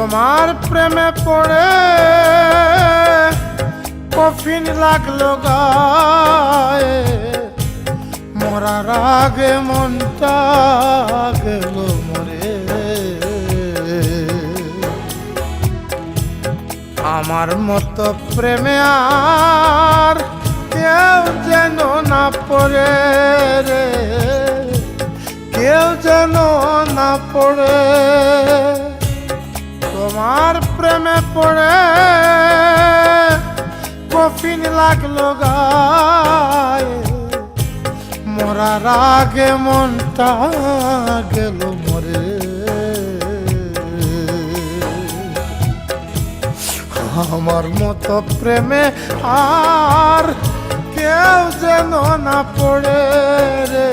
তোমার প্রেমে পড়ে কফিন লাগলো গায়ে, মরার আগে মনটা গেল মরে। আমার মতো প্রেমে আর কেউ যেন না পড়ে রে, কেউ যেন না পড়ে। তোমার প্রেমে পড়ে কফিন লাগলো গায়ে, মরার আগে মনটা গেল মরে। আমার মতো প্রেমে আর কেউ যেন না পড়ে রে,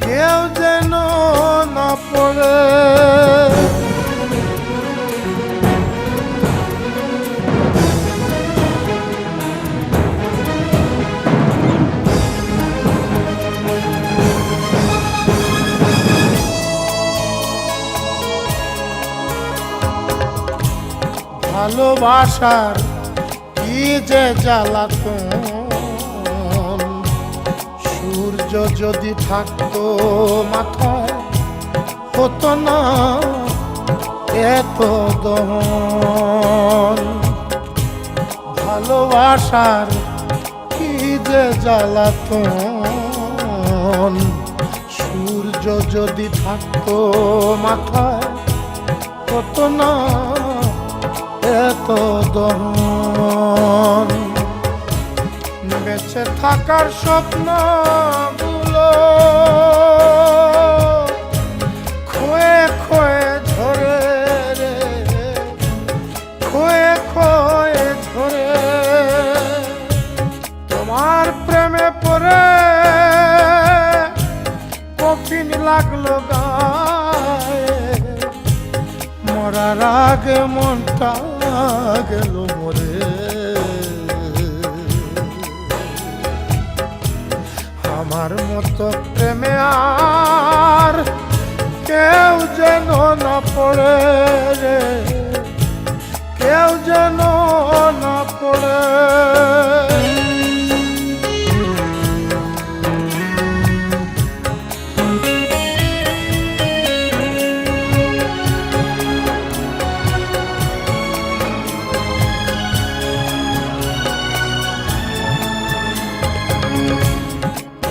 কেউ যেন না পড়ে। ভালোবাসার কি যে জ্বালাতন, সূর্য যদি থাকতো মাথায় হতো না এত দহন। ভালোবাসার কি যে জ্বালাতন, সূর্য যদি থাকতো মাথায় হতো না এত দহন। বেঁচে থাকার স্বপ্নগুলো খোয়ে খোয়ে ঝরে রে, খোয়ে খোয়ে ঝরে। তোমার প্রেমে পড়ে কফিন লাগলো গায়ে, মরার আগে মনটা গেল মরে। আমার মতো প্রেমে আর কেউ যেন না পড়ে রে, কেউ যেন না পড়ে।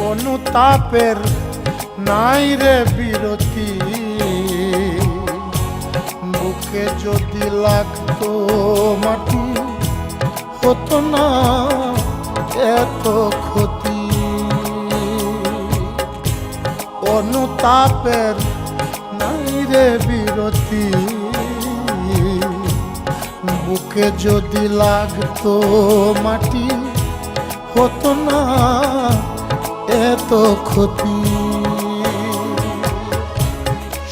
অনুতাপের নাই রে বিরতি, বুকে যদি লাগতো মাটি হতো না এত ক্ষতি। অনুতাপের নাই রে বিরতি, বুকে যদি লাগতো মাটি হতো না এত ক্ষতি।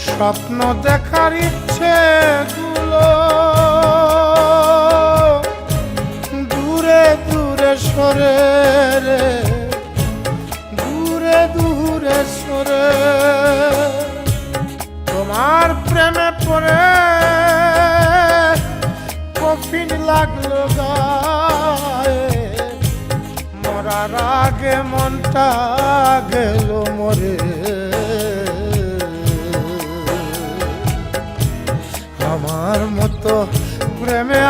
স্বপ্ন দেখার ইচ্ছে গুলো দূরে দূরে সরে রে, দূরে দূরে সরে। তোমার প্রেমে পড়ে কফিন লাগলো গায়ে, মরার আগে মনটা গেল মরে। আমার মতো প্রেমে